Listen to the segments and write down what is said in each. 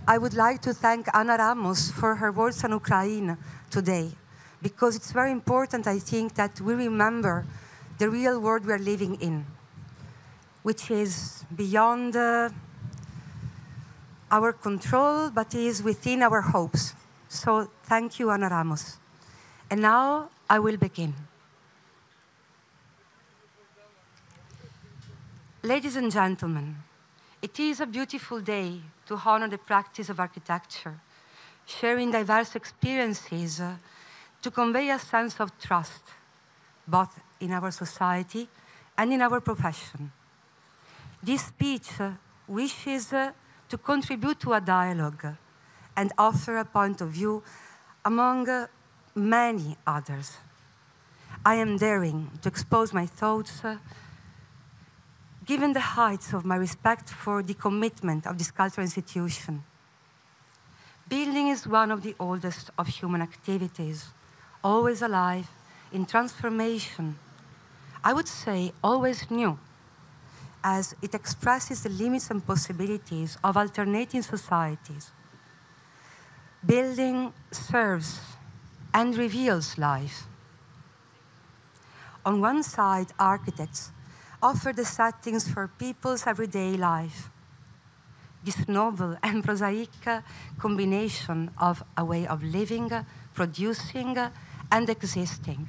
I would like to thank Anna Ramos for her words on Ukraine today, because it's very important, I think, that we remember the real world we are living in, which is beyond our control, but is within our hopes. So thank you, Ana Ramos. And now I will begin. Ladies and gentlemen, it is a beautiful day to honor the practice of architecture, sharing diverse experiences to convey a sense of trust, both in our society and in our profession. This speech wishes to contribute to a dialogue and offer a point of view among many others. I am daring to expose my thoughts given the heights of my respect for the commitment of this cultural institution. Building is one of the oldest of human activities, always alive, in transformation. I would say always new, as it expresses the limits and possibilities of alternating societies. Building serves and reveals life. On one side, architects offer the settings for people's everyday life. This noble and prosaic combination of a way of living, producing, and existing.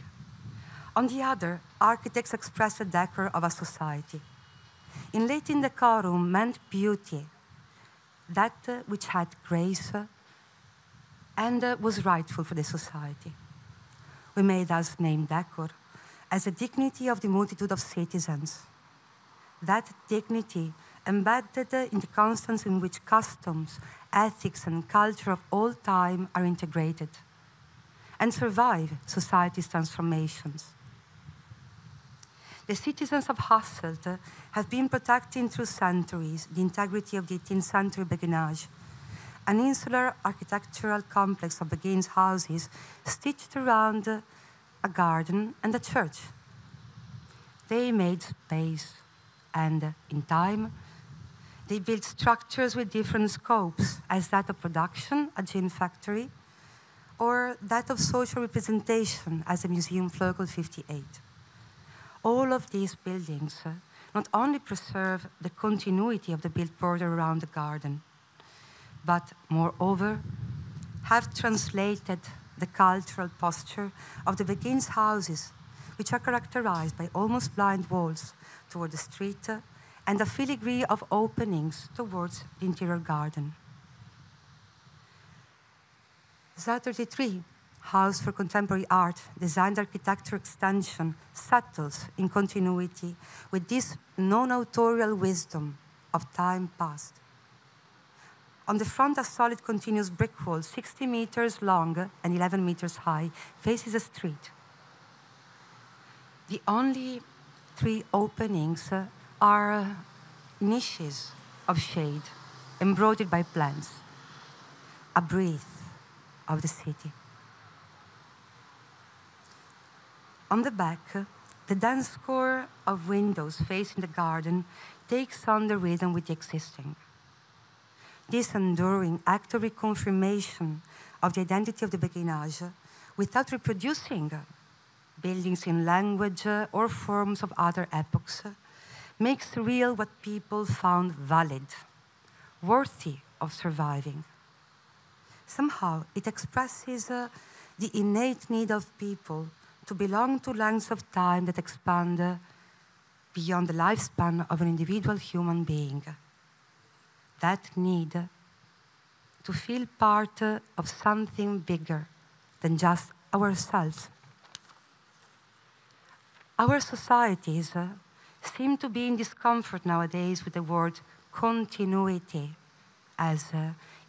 On the other, architects express the decor of a society. In Latin, decorum meant beauty, that which had grace and was rightful for the society. We may thus name decor as the dignity of the multitude of citizens. That dignity embedded in the constants in which customs, ethics, and culture of all time are integrated and survive society's transformations. The citizens of Hasselt have been protecting through centuries the integrity of the 18th century beguinage, an insular architectural complex of beguines houses stitched around a garden and a church. They made space, and in time, they built structures with different scopes, as that of production, a gin factory, or that of social representation, as the Museum Vleugel 58. All of these buildings not only preserve the continuity of the built border around the garden, but moreover have translated the cultural posture of the beguines' houses, which are characterized by almost blind walls toward the street and a filigree of openings towards the interior garden. Z33, House for Contemporary Art, designed architecture extension, settles in continuity with this non-authorial wisdom of time past. On the front, a solid continuous brick wall, 60 meters long and 11 meters high, faces a street. The only three openings are niches of shade, embroidered by plants, a breath of the city. On the back, the dense score of windows facing the garden takes on the rhythm with the existing. This enduring act of reconfirmation of the identity of the beguinage without reproducing buildings in language or forms of other epochs makes real what people found valid, worthy of surviving. Somehow, it expresses the innate need of people to belong to lengths of time that expand beyond the lifespan of an individual human being. That need to feel part of something bigger than just ourselves. Our societies seem to be in discomfort nowadays with the word continuity, as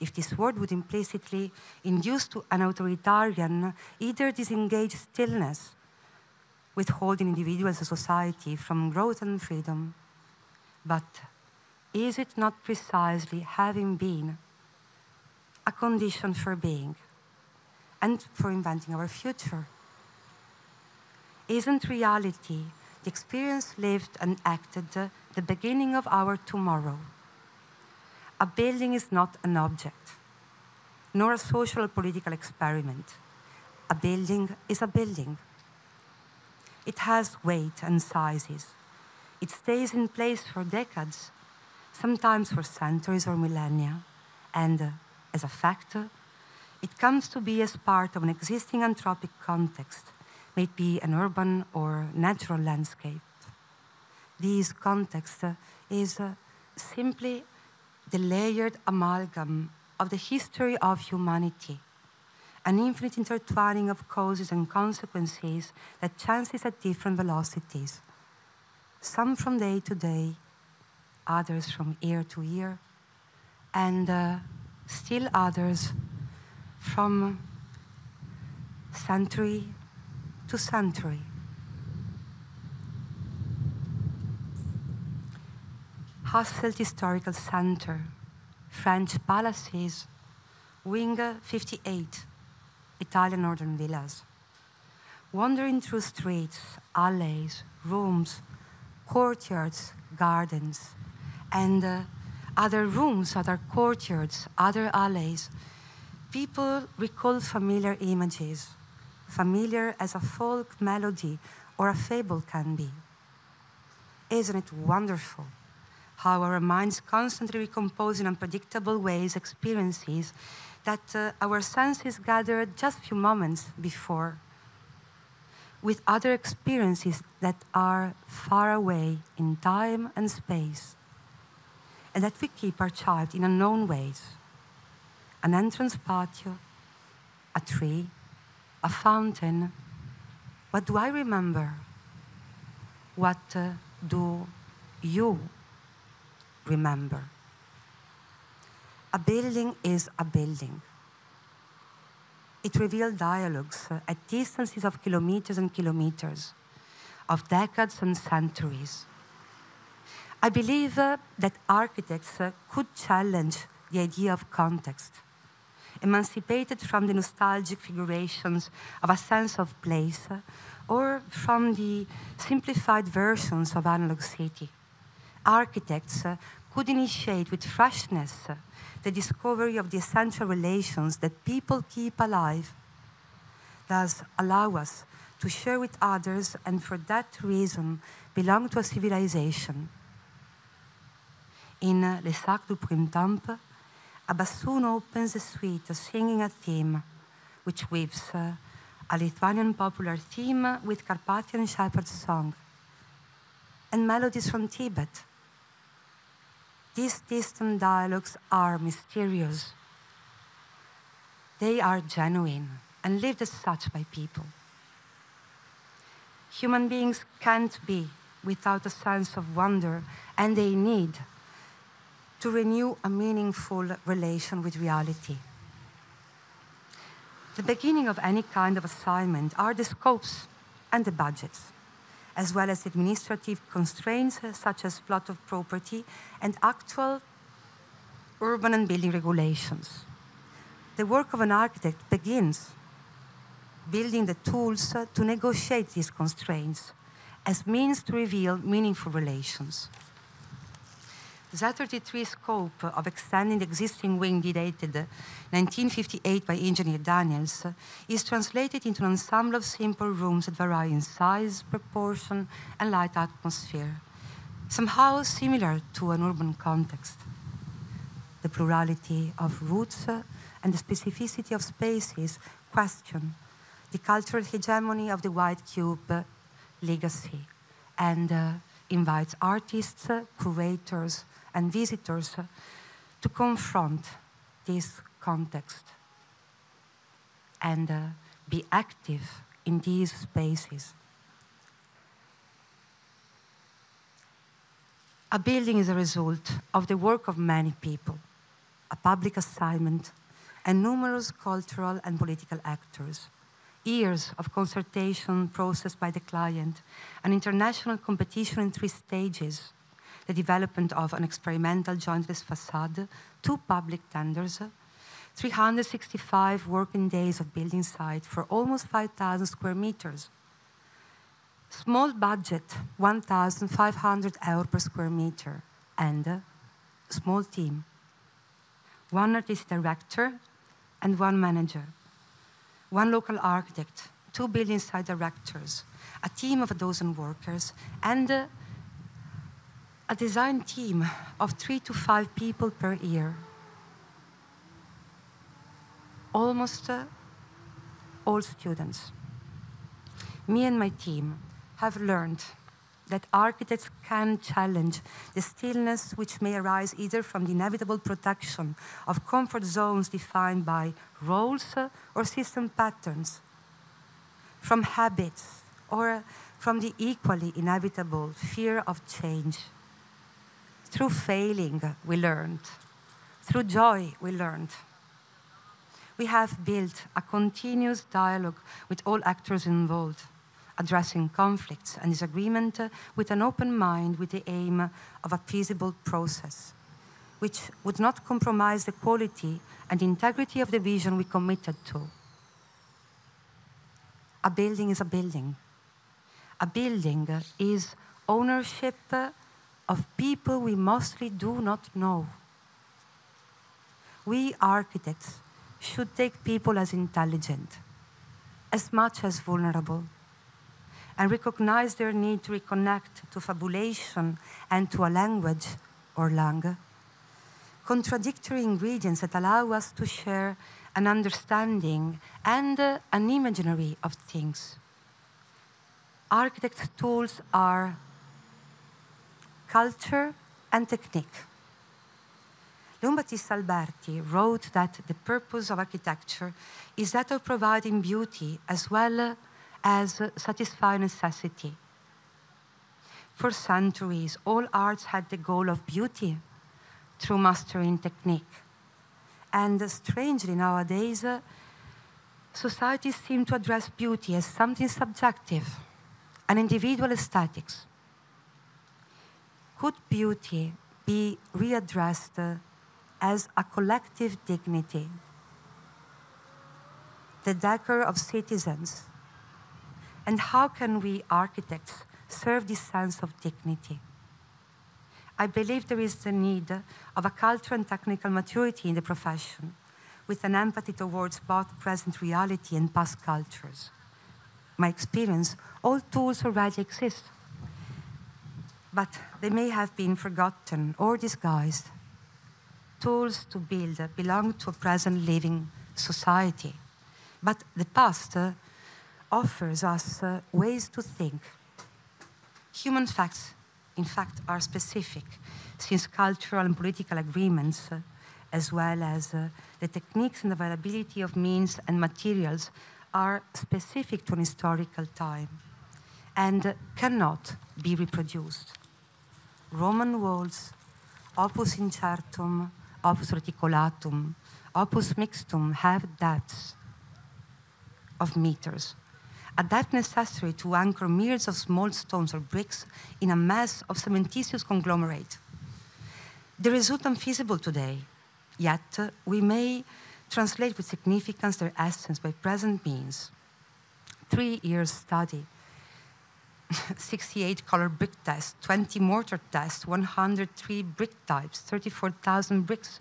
if this word would implicitly induce to an authoritarian either disengaged stillness, withholding individuals and society from growth and freedom. But is it not precisely having been a condition for being and for inventing our future? Isn't reality, the experience lived and acted, the beginning of our tomorrow? A building is not an object, nor a social or political experiment. A building is a building. It has weight and sizes. It stays in place for decades, sometimes for centuries or millennia, and as a factor, it comes to be as part of an existing anthropic context, may it be an urban or natural landscape. This context is simply the layered amalgam of the history of humanity, an infinite intertwining of causes and consequences that chances at different velocities, some from day to day, others from year to year, and still others from century to century. Hasselt Historical Center, French Palaces, Wing 58, Italian Northern Villas. Wandering through streets, alleys, rooms, courtyards, gardens, and other rooms, other courtyards, other alleys, people recall familiar images, familiar as a folk melody or a fable can be. Isn't it wonderful how our minds constantly recompose in unpredictable ways experiences that our senses gathered just a few moments before, with other experiences that are far away in time and space, and that we keep archived in unknown ways. An entrance patio, a tree, a fountain. What do I remember? What do you remember? A building is a building. It reveals dialogues at distances of kilometers and kilometers, of decades and centuries. I believe that architects could challenge the idea of context, emancipated from the nostalgic figurations of a sense of place or from the simplified versions of analog city. Architects could initiate with freshness the discovery of the essential relations that people keep alive, thus allow us to share with others and for that reason belong to a civilization. In Les Sacs du Printemps, a bassoon opens the suite singing a theme which weaves a Lithuanian popular theme with Carpathian shepherd's song and melodies from Tibet. These distant dialogues are mysterious. They are genuine and lived as such by people. Human beings can't be without a sense of wonder, and they need to renew a meaningful relation with reality. The beginning of any kind of assignment are the scopes and the budgets, as well as administrative constraints such as plot of property and actual urban and building regulations. The work of an architect begins building the tools to negotiate these constraints as means to reveal meaningful relations. Z33 scope of extending the existing wing dated 1958 by engineer Daniels is translated into an ensemble of simple rooms that vary in size, proportion, and light atmosphere, somehow similar to an urban context. The plurality of roots and the specificity of spaces question the cultural hegemony of the white cube legacy and invites artists, curators, and visitors to confront this context and be active in these spaces. A building is a result of the work of many people, a public assignment, and numerous cultural and political actors. Years of consultation processed by the client, an international competition in 3 stages, the development of an experimental jointless facade, 2 public tenders, 365 working days of building site for almost 5,000 square meters. Small budget, 1,500 € per square meter, and small team, one artistic director, and one manager, one local architect, 2 building site directors, a team of 12 workers, and a design team of 3 to 5 people per year. Almost all students. Me and my team have learned that architects can challenge the stillness which may arise either from the inevitable protection of comfort zones defined by roles or system patterns, from habits, or from the equally inevitable fear of change. Through failing, we learned. Through joy, we learned. We have built a continuous dialogue with all actors involved, addressing conflicts and disagreement with an open mind with the aim of a peaceable process, which would not compromise the quality and integrity of the vision we committed to. A building is a building. A building is ownership of people we mostly do not know. We architects should take people as intelligent, as much as vulnerable, and recognize their need to reconnect to fabulation and to a language, or langue, contradictory ingredients that allow us to share an understanding and an imaginary of things. Architects' tools are culture and technique. Leon Battista Alberti wrote that the purpose of architecture is that of providing beauty as well as satisfying necessity. For centuries, all arts had the goal of beauty through mastering technique. And strangely nowadays, societies seem to address beauty as something subjective, an individual aesthetics. Could beauty be readdressed as a collective dignity? The decor of citizens. And how can we architects serve this sense of dignity? I believe there is the need of a cultural and technical maturity in the profession, with an empathy towards both present reality and past cultures. My experience, all tools already exist, but they may have been forgotten or disguised. Tools to build belong to a present living society, but the past offers us ways to think. Human facts, in fact, are specific, since cultural and political agreements, as well as the techniques and availability of means and materials, are specific to an historical time and cannot be reproduced. Roman walls, opus incertum, opus reticulatum, opus mixtum have depths of meters, a depth necessary to anchor myriads of small stones or bricks in a mass of cementitious conglomerate. The result unfeasible today, yet we may translate with significance their essence by present means. 3 years study, 68 color brick tests, 20 mortar tests, 103 brick types, 34,000 bricks,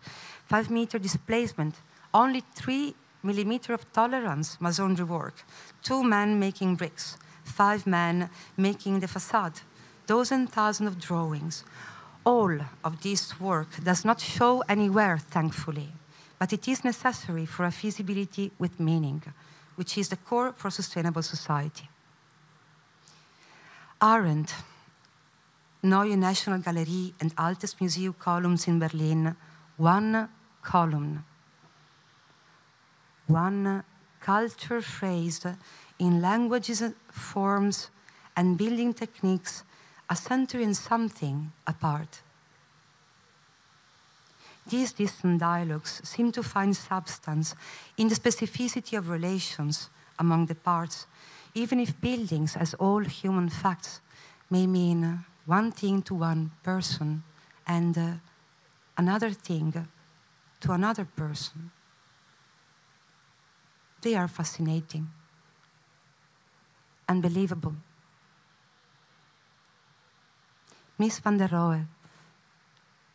5-meter displacement, only 3 millimeter of tolerance masonry work, 2 men making bricks, 5 men making the facade, dozens thousands of drawings. All of this work does not show anywhere, thankfully, but it is necessary for a feasibility with meaning, which is the core for sustainable society. Arendt, Neue National Galerie and Altes Museum columns in Berlin, one column, one culture phrased in languages, forms, and building techniques a century and something apart. These distant dialogues seem to find substance in the specificity of relations among the parts, even if buildings, as all human facts, may mean one thing to one person and another thing to another person. They are fascinating, unbelievable. Miss van der Rohe,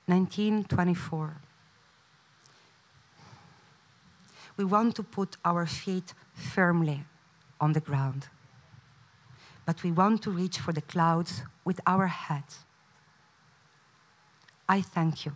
1924. we want to put our feet firmly on the ground. But we want to reach for the clouds with our head. I thank you.